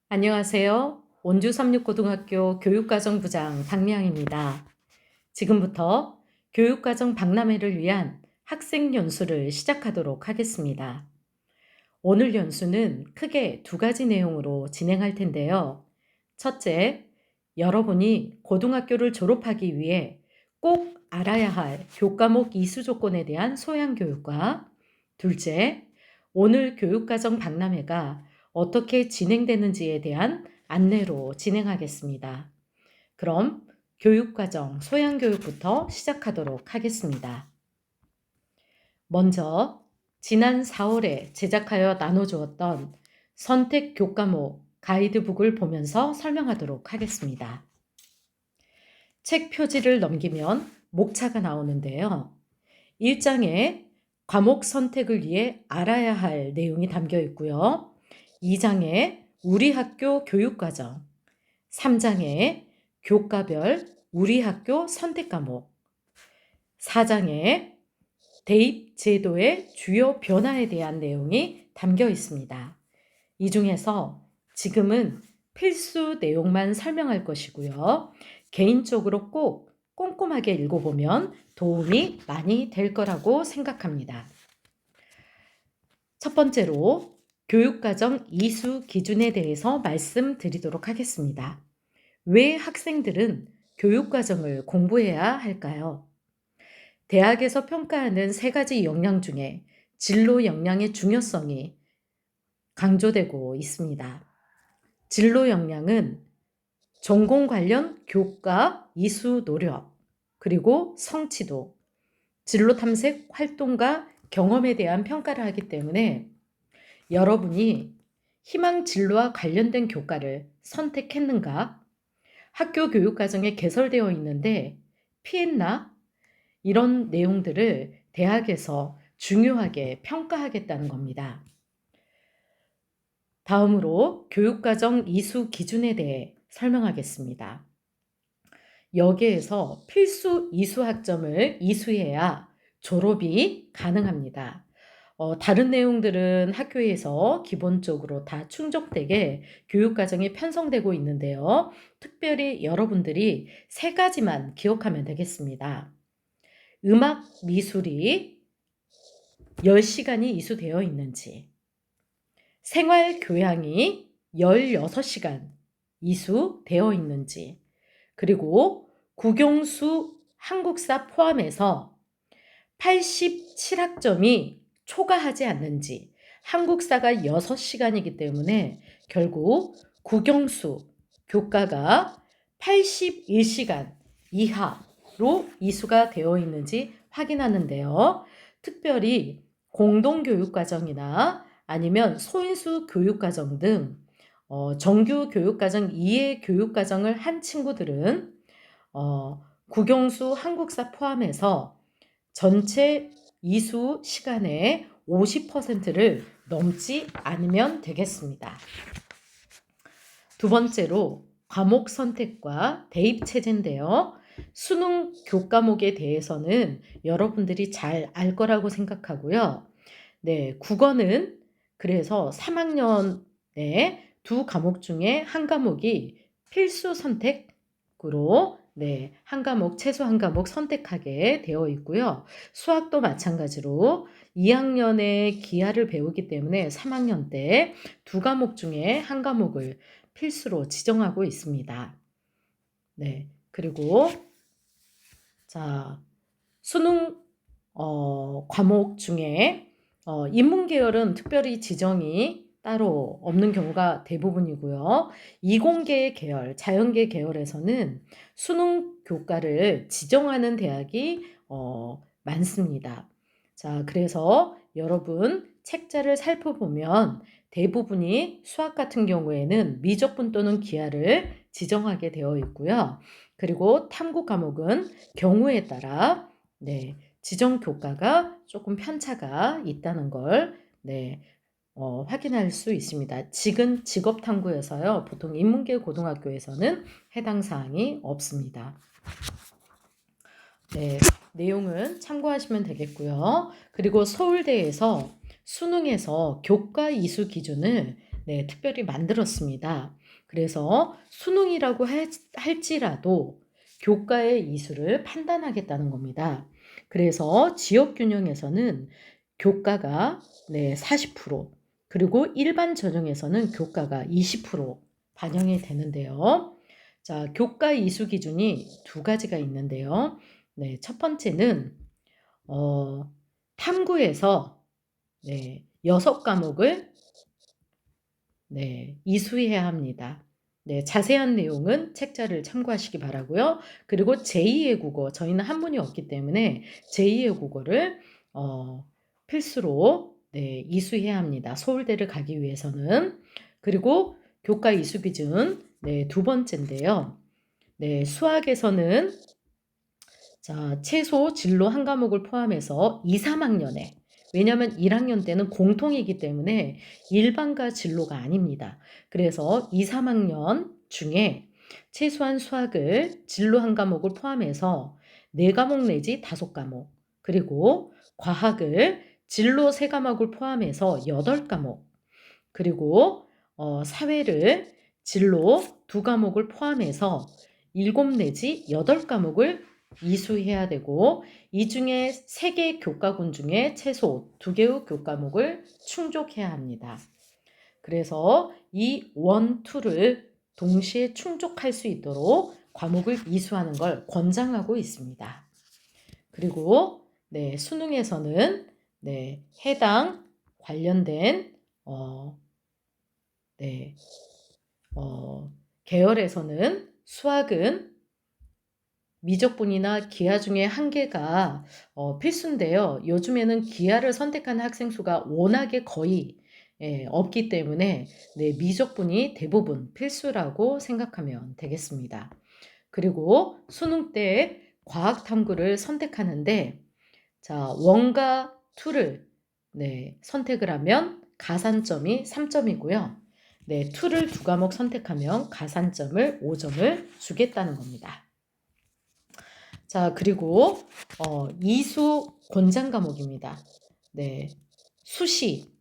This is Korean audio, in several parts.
안녕하세요. 원주 삼육고등학교 교육과정부장 박미영입니다. 지금부터 교육과정 박람회를 위한 학생 연수를 시작하도록 하겠습니다. 오늘 연수는 크게 두 가지 내용으로 진행할 텐데요. 첫째, 여러분이 고등학교를 졸업하기 위해 꼭 알아야 할 교과목 이수 조건에 대한 소양 교육과 둘째, 오늘 교육과정 박람회가 어떻게 진행되는지에 대한 안내로 진행하겠습니다. 그럼 교육과정 소양교육부터 시작하도록 하겠습니다. 먼저 지난 4월에 제작하여 나눠주었던 선택 교과목 가이드북을 보면서 설명하도록 하겠습니다. 책 표지를 넘기면 목차가 나오는데요. 1장에 과목 선택을 위해 알아야 할 내용이 담겨 있고요. 2장에 우리 학교 교육과정, 3장에 교과별 우리 학교 선택 과목, 4장에 대입 제도의 주요 변화에 대한 내용이 담겨 있습니다. 이 중에서 지금은 필수 내용만 설명할 것이고요. 개인적으로 꼭 꼼꼼하게 읽어보면 도움이 많이 될 거라고 생각합니다. 첫 번째로 교육과정 이수 기준에 대해서 말씀드리도록 하겠습니다. 왜 학생들은 교육과정을 공부해야 할까요? 대학에서 평가하는 세 가지 역량 중에 진로 역량의 중요성이 강조되고 있습니다. 진로 역량은 전공 관련 교과, 이수 노력, 그리고 성취도, 진로 탐색 활동과 경험에 대한 평가를 하기 때문에 여러분이 희망 진로와 관련된 교과를 선택했는가? 학교 교육과정에 개설되어 있는데 피했나? 이런 내용들을 대학에서 중요하게 평가하겠다는 겁니다. 다음으로 교육과정 이수 기준에 대해 설명하겠습니다. 여기에서 필수 이수 학점을 이수해야 졸업이 가능합니다. 다른 내용들은 학교에서 기본적으로 다 충족되게 교육과정이 편성되고 있는데요. 특별히 여러분들이 세 가지만 기억하면 되겠습니다. 음악 미술이 10시간이 이수되어 있는지, 생활 교양이 16시간 이수되어 있는지, 그리고 국영수 한국사 포함해서 87학점이 초과하지 않는지, 한국사가 6시간이기 때문에 결국 국영수 교과가 81시간 이하로 이수가 되어 있는지 확인하는데요. 특별히 공동교육과정이나 아니면 소인수 교육과정 등 정규 교육과정 이외의 교육과정을 한 친구들은 국영수 한국사 포함해서 전체 이수 시간의 50%를 넘지 않으면 되겠습니다. 두 번째로 과목 선택과 대입 체제인데요. 수능 교과목에 대해서는 여러분들이 잘 알 거라고 생각하고요. 네, 국어는 그래서 3학년에 두 과목 중에 한 과목이 필수 선택으로 한 과목, 최소 한 과목 선택하게 되어 있고요. 수학도 마찬가지로 2학년에 기하를 배우기 때문에 3학년 때 두 과목 중에 한 과목을 필수로 지정하고 있습니다. 네, 그리고 수능 과목 중에 인문계열은 특별히 지정이 따로 없는 경우가 대부분이고요. 이공계 계열, 자연계 계열에서는 수능 교과를 지정하는 대학이 많습니다. 그래서 여러분 책자를 살펴보면 대부분이 수학 같은 경우에는 미적분 또는 기하를 지정하게 되어 있고요. 그리고 탐구 과목은 경우에 따라 지정 교과가 조금 편차가 있다는 걸 확인할 수 있습니다. 지금 직업탐구에서요. 보통 인문계 고등학교에서는 해당 사항이 없습니다. 내용은 참고하시면 되겠고요. 그리고 서울대에서 수능에서 교과 이수 기준을 네, 특별히 만들었습니다. 그래서 수능이라고 할지라도 교과의 이수를 판단하겠다는 겁니다. 그래서 지역균형에서는 교과가 40%, 그리고 일반 전형에서는 교과가 20% 반영이 되는데요. 자, 교과 이수 기준이 두 가지가 있는데요. 첫 번째는 탐구에서 6과목을 이수해야 합니다. 자세한 내용은 책자를 참고하시기 바라고요. 그리고 제2의 국어, 저희는 한문이 없기 때문에 제2의 국어를 필수로 이수해야 합니다. 서울대를 가기 위해서는. 그리고 교과 이수 기준 두 번째인데요. 수학에서는 최소 진로 한 과목을 포함해서 2, 3학년에, 왜냐하면 1학년 때는 공통이기 때문에 일반과 진로가 아닙니다. 그래서 2, 3학년 중에 최소한 수학을 진로 한 과목을 포함해서 4과목 내지 5과목, 그리고 과학을 진로 3과목을 포함해서 8과목, 그리고 사회를 진로 2과목을 포함해서 7 내지 8과목을 이수해야 되고, 이 중에 3개 교과군 중에 최소 2개의 교과목을 충족해야 합니다. 그래서 이 1, 2를 동시에 충족할 수 있도록 과목을 이수하는 걸 권장하고 있습니다. 그리고 수능에서는 해당 관련된 계열에서는 수학은 미적분이나 기하 중에 한 개가 필수인데요. 요즘에는 기하를 선택하는 학생 수가 워낙에 거의 없기 때문에 미적분이 대부분 필수라고 생각하면 되겠습니다. 그리고 수능 때 과학 탐구를 선택하는데, 원과 2를 선택을 하면 가산점이 3점이고요. 2를 2과목 선택하면 가산점을 5점을 주겠다는 겁니다. 자, 그리고 이수 권장 과목입니다. 수시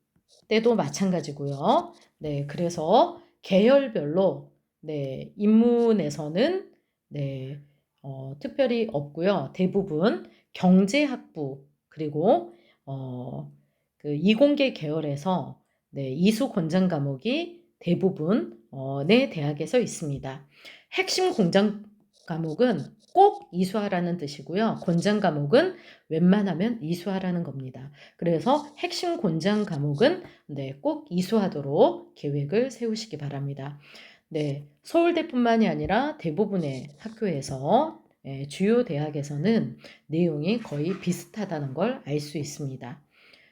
때도 마찬가지고요. 그래서 계열별로 인문에서는 특별히 없고요. 대부분 경제학부, 그리고 그 이공계 계열에서 이수 권장 과목이 대부분 대학에서 있습니다. 핵심 권장 과목은 꼭 이수하라는 뜻이고요. 권장 과목은 웬만하면 이수하라는 겁니다. 그래서 핵심 권장 과목은 꼭 이수하도록 계획을 세우시기 바랍니다. 서울대뿐만이 아니라 대부분의 학교에서 주요 대학에서는 내용이 거의 비슷하다는 걸 알 수 있습니다.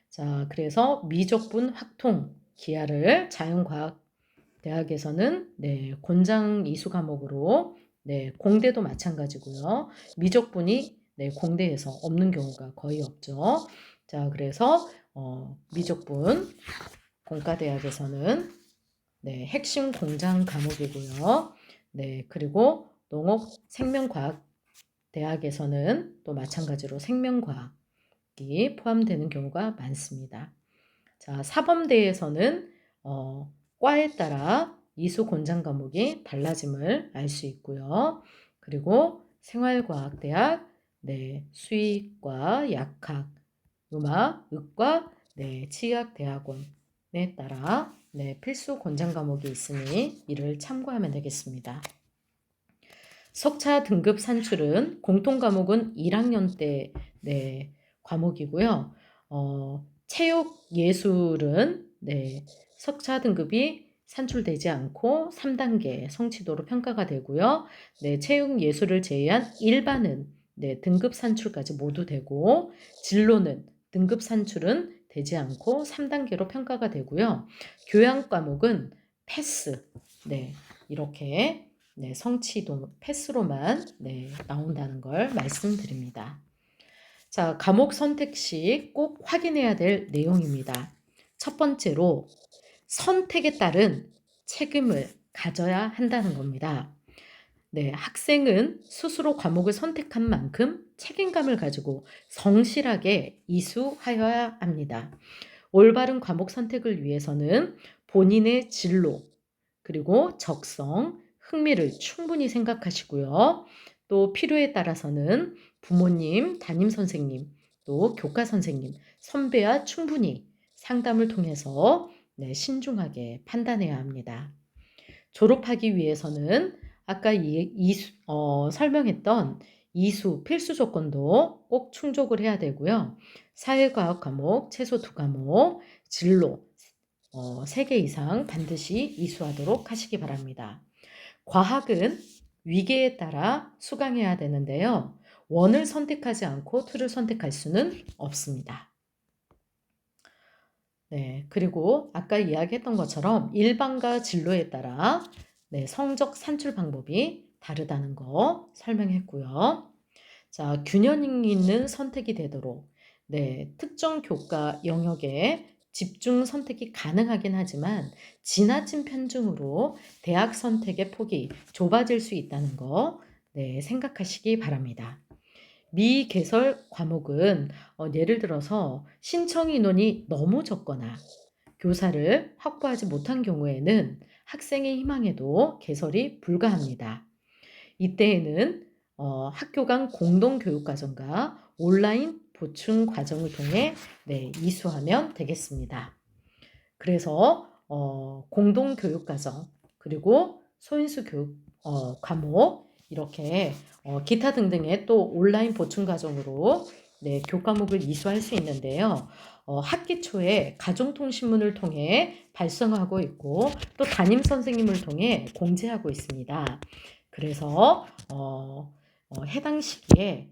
자, 그래서 미적분, 확통, 기하를 자연과학 대학에서는 권장 이수 과목으로 공대도 마찬가지고요. 미적분이 공대에서 없는 경우가 거의 없죠. 자, 그래서 미적분 공과대학에서는 핵심 공장 과목이고요. 그리고 농업 생명과학 대학에서는 또 마찬가지로 생명과학이 포함되는 경우가 많습니다. 자, 사범대에서는 과에 따라 이수 권장 과목이 달라짐을 알 수 있고요. 그리고 생활과학대학, 수의과, 약학, 음악, 의과, 치의학대학원에 따라 필수 권장 과목이 있으니 이를 참고하면 되겠습니다. 석차 등급 산출은 공통 과목은 1학년 때 과목이고요. 체육 예술은 석차 등급이 산출되지 않고 3단계 성취도로 평가가 되고요. 체육 예술을 제외한 일반은 등급 산출까지 모두 되고, 진로는 등급 산출은 되지 않고 3단계로 평가가 되고요. 교양 과목은 패스, 이렇게 성취도 패스로만 나온다는 걸 말씀드립니다. 자, 과목 선택 시 꼭 확인해야 될 내용입니다. 첫 번째로 선택에 따른 책임을 가져야 한다는 겁니다. 학생은 스스로 과목을 선택한 만큼 책임감을 가지고 성실하게 이수하여야 합니다. 올바른 과목 선택을 위해서는 본인의 진로, 그리고 적성, 흥미를 충분히 생각하시고요. 또 필요에 따라서는 부모님, 담임 선생님, 또 교과 선생님, 선배와 충분히 상담을 통해서 신중하게 판단해야 합니다. 졸업하기 위해서는 아까 설명했던 이수 필수 조건도 꼭 충족을 해야 되고요. 사회과학 과목 최소 2과목, 진로 3개 이상 반드시 이수하도록 하시기 바랍니다. 과학은 위계에 따라 수강해야 되는데요. 원을 선택하지 않고 투를 선택할 수는 없습니다. 네, 그리고 아까 이야기했던 것처럼 일반과 진로에 따라 성적 산출 방법이 다르다는 거 설명했고요. 자, 균형 있는 선택이 되도록 특정 교과 영역에 집중 선택이 가능하긴 하지만 지나친 편중으로 대학 선택의 폭이 좁아질 수 있다는 거 생각하시기 바랍니다. 미개설 과목은 예를 들어서 신청 인원이 너무 적거나 교사를 확보하지 못한 경우에는 학생의 희망에도 개설이 불가합니다. 이때에는 학교 간 공동교육과정과 온라인 보충 과정을 통해 이수하면 되겠습니다. 그래서 공동교육과정 그리고 소인수 교육 과목 이렇게 기타 등등의 또 온라인 보충 과정으로 교과목을 이수할 수 있는데요. 학기 초에 가정통신문을 통해 발송하고 있고 또 담임 선생님을 통해 공지하고 있습니다. 그래서 해당 시기에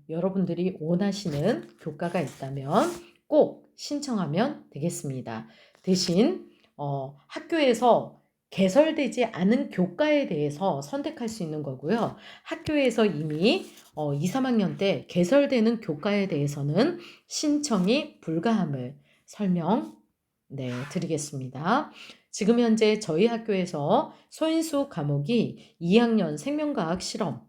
여러분들이 원하시는 교과가 있다면 꼭 신청하면 되겠습니다. 대신 학교에서 개설되지 않은 교과에 대해서 선택할 수 있는 거고요. 학교에서 이미 2, 3학년 때 개설되는 교과에 대해서는 신청이 불가함을 설명 드리겠습니다. 지금 현재 저희 학교에서 소인수 과목이 2학년 생명과학 실험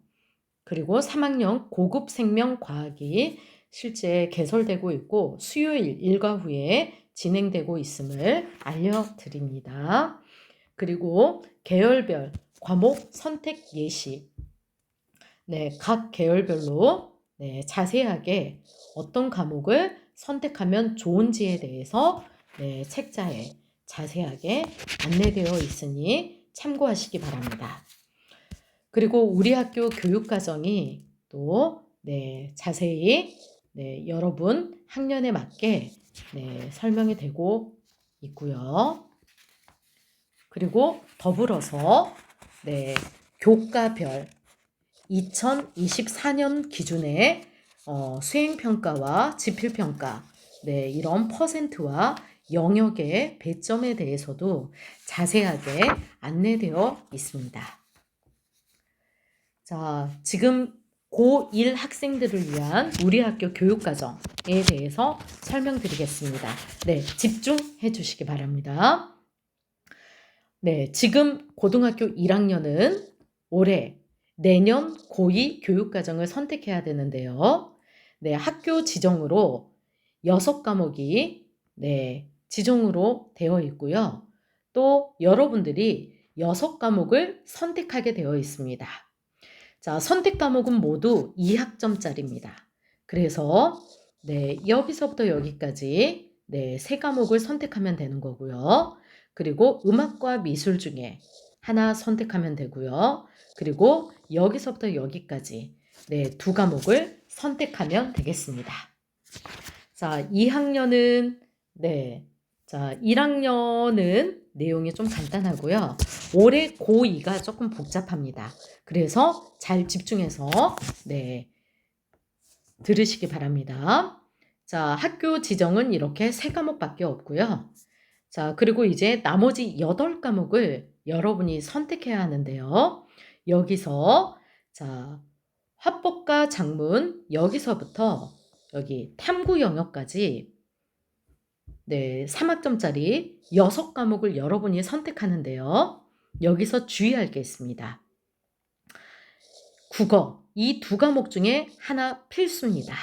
그리고 3학년 고급 생명과학이 실제 개설되고 있고 수요일 일과 후에 진행되고 있음을 알려드립니다. 그리고 계열별 과목 선택 예시 각 계열별로 자세하게 어떤 과목을 선택하면 좋은지에 대해서 책자에 자세하게 안내되어 있으니 참고하시기 바랍니다. 그리고 우리 학교 교육과정이 또 자세히 여러분 학년에 맞게 설명이 되고 있고요. 그리고 더불어서 교과별 2024년 기준의 수행평가와 지필평가 이런 퍼센트와 영역의 배점에 대해서도 자세하게 안내되어 있습니다. 자, 지금 고1 학생들을 위한 우리 학교 교육과정에 대해서 설명드리겠습니다. 집중해 주시기 바랍니다. 지금 고등학교 1학년은 올해 내년 고2 교육과정을 선택해야 되는데요. 학교 지정으로 6과목이 지정으로 되어 있고요. 또 여러분들이 6과목을 선택하게 되어 있습니다. 자, 선택 과목은 모두 2학점짜리입니다. 그래서 여기서부터 여기까지 3과목을 선택하면 되는 거고요. 그리고 음악과 미술 중에 하나 선택하면 되고요. 그리고 여기서부터 여기까지 2과목을 선택하면 되겠습니다. 자, 2학년은 자, 1학년은 내용이 좀 간단하고요. 올해 고2가 조금 복잡합니다. 그래서 잘 집중해서 들으시기 바랍니다. 자, 학교 지정은 이렇게 3과목밖에 없고요. 자, 그리고 이제 나머지 8과목을 여러분이 선택해야 하는데요. 여기서 자, 화법과 작문 여기서부터 여기 탐구 영역까지 3학점짜리 6과목을 여러분이 선택하는데요. 여기서 주의할 게 있습니다. 국어, 이 2과목 중에 하나 필수입니다.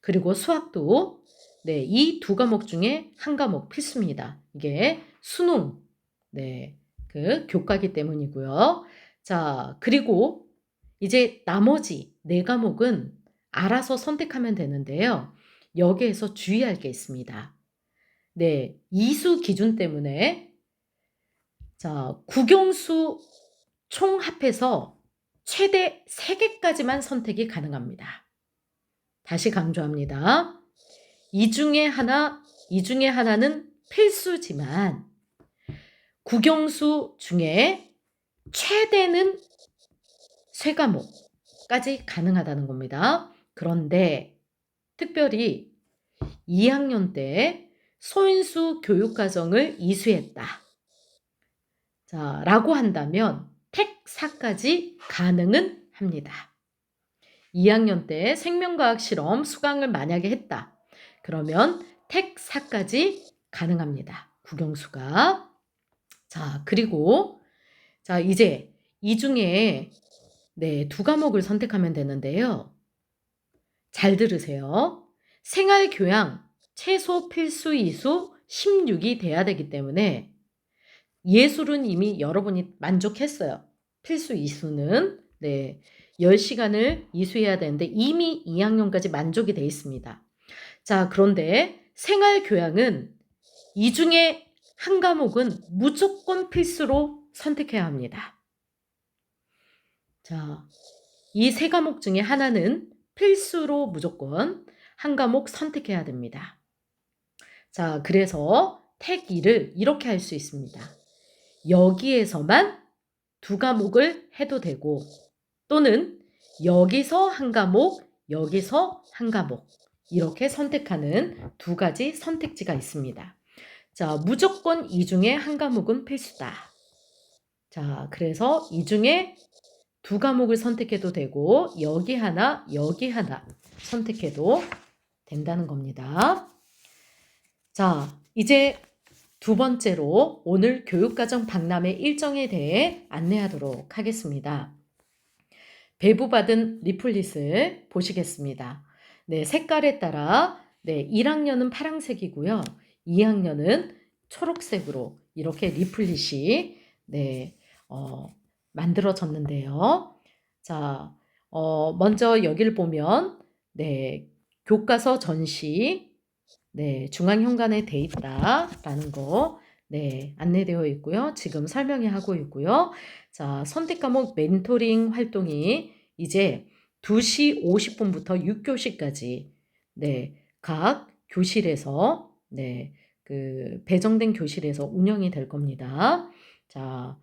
그리고 수학도 이 2과목 중에 한 과목 필수입니다. 이게 수능, 네, 그 교과이기 때문이고요. 자, 그리고 이제 나머지 4과목은 알아서 선택하면 되는데요. 여기에서 주의할 게 있습니다. 네, 이수 기준 때문에 자, 국영수 총 합해서 최대 3개까지만 선택이 가능합니다. 다시 강조합니다. 이 중에 하나는 필수지만 국영수 중에 최대는 3과목까지 가능하다는 겁니다. 그런데 특별히 2학년 때 소인수 교육과정을 이수했다. 자, 라고 한다면 택4까지 가능은 합니다. 2학년 때 생명과학 실험 수강을 만약에 했다. 그러면 택4까지 가능합니다. 국영수가. 자, 그리고 자, 이제 이 중에 네, 2과목을 선택하면 되는데요. 잘 들으세요. 생활교양 최소 필수 이수 16이 돼야 되기 때문에 예술은 이미 여러분이 만족했어요. 필수 이수는 네, 10시간을 이수해야 되는데 이미 2학년까지 만족이 돼 있습니다. 자, 그런데 생활교양은 이 중에 한 과목은 무조건 필수로 선택해야 합니다. 자, 이 3과목 중에 하나는 필수로 무조건 한 과목 선택해야 됩니다. 자, 그래서 택2를 이렇게 할 수 있습니다. 여기에서만 2과목을 해도 되고 또는 여기서 한 과목, 여기서 한 과목 이렇게 선택하는 2가지 선택지가 있습니다. 자, 무조건 이 중에 한 과목은 필수다. 자, 그래서 이 중에 2과목을 선택해도 되고 여기 하나 선택해도 된다는 겁니다. 자, 이제 2번째로 오늘 교육과정 박람회 일정에 대해 안내하도록 하겠습니다. 배부받은 리플릿을 보시겠습니다. 네, 색깔에 따라 네, 1학년은 파란색이고요. 2학년은 초록색으로 이렇게 리플릿이 네, 만들어졌는데요. 자, 먼저 여기를 보면 네, 교과서 전시 네, 중앙현관에 돼 있다라는 거 네, 안내되어 있고요. 지금 설명이 하고 있고요. 자, 선택 과목 멘토링 활동이 이제 2시 50분부터 6교시까지 네, 각 교실에서 네, 그 배정된 교실에서 운영이 될 겁니다. 자,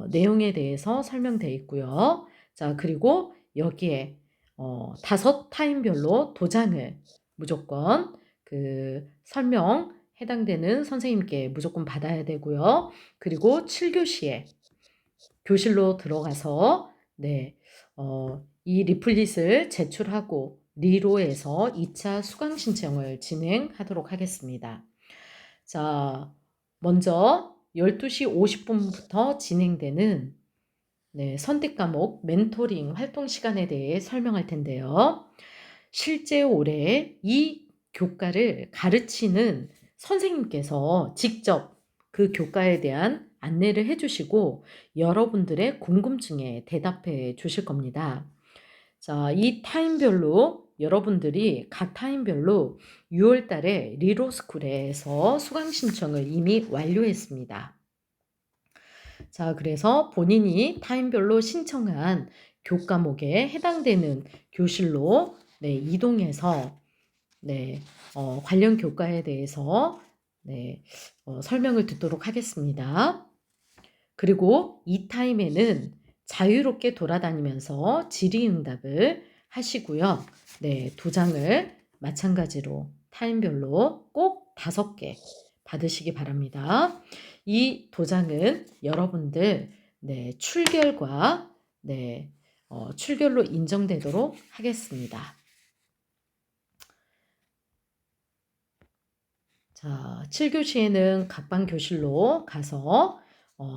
내용에 대해서 설명되어 있고요. 자, 그리고 여기에 5타임별로 도장을 무조건 그 설명 해당되는 선생님께 무조건 받아야 되고요. 그리고 7교시에 교실로 들어가서 네, 이 리플릿을 제출하고 리로에서 2차 수강 신청을 진행하도록 하겠습니다. 자, 먼저 12시 50분부터 진행되는 네, 선택 과목 멘토링 활동 시간에 대해 설명할 텐데요. 실제 올해 이 교과를 가르치는 선생님께서 직접 그 교과에 대한 안내를 해주시고 여러분들의 궁금증에 대답해 주실 겁니다. 자, 이 타임별로 여러분들이 각 타임별로 6월 달에 리로스쿨에서 수강 신청을 이미 완료했습니다. 자, 그래서 본인이 타임별로 신청한 교과목에 해당되는 교실로 네, 이동해서 네, 관련 교과에 대해서 네, 설명을 듣도록 하겠습니다. 그리고 이 타임에는 자유롭게 돌아다니면서 질의응답을 하시고요. 네, 도장을 마찬가지로 타임별로 꼭 5개 받으시기 바랍니다. 이 도장은 여러분들 네, 출결과 네, 출결로 인정되도록 하겠습니다. 자, 7교시에는 각반 교실로 가서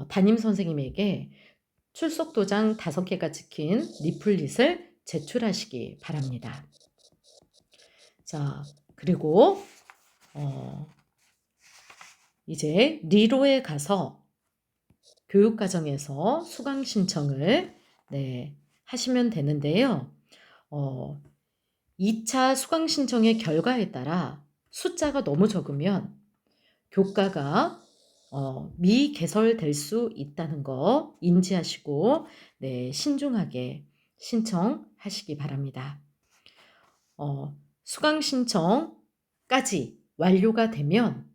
담임 선생님에게 출석 도장 5개가 찍힌 리플릿을 제출하시기 바랍니다. 자, 그리고 이제 리로에 가서 교육과정에서 수강 신청을 하시면 되는데요. 2차 수강 신청의 결과에 따라 숫자가 너무 적으면 교과가 미개설될 수 있다는 거 인지하시고 신중하게 신청하시기 바랍니다. 수강 신청까지 완료가 되면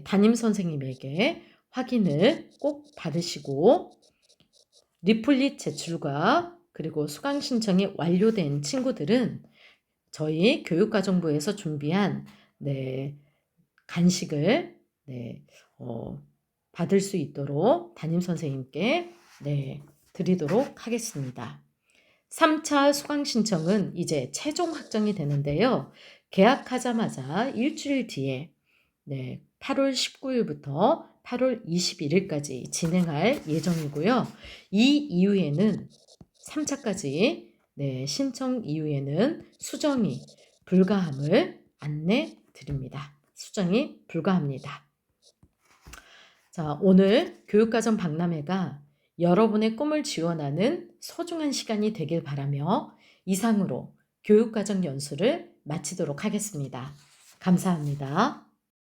담임 선생님에게 확인을 꼭 받으시고 리플릿 제출과 그리고 수강 신청이 완료된 친구들은 저희 교육과정부에서 준비한 간식을 받을 수 있도록 담임 선생님께 드리도록 하겠습니다. 3차 수강 신청은 이제 최종 확정이 되는데요. 개학하자마자 일주일 뒤에 8월 19일부터 8월 21일까지 진행할 예정이고요. 이 이후에는 3차까지 신청 이후에는 수정이 불가함을 안내 드립니다. 수정이 불가합니다. 자, 오늘 교육과정 박람회가 여러분의 꿈을 지원하는 소중한 시간이 되길 바라며 이상으로 교육과정 연수를 마치도록 하겠습니다. 감사합니다.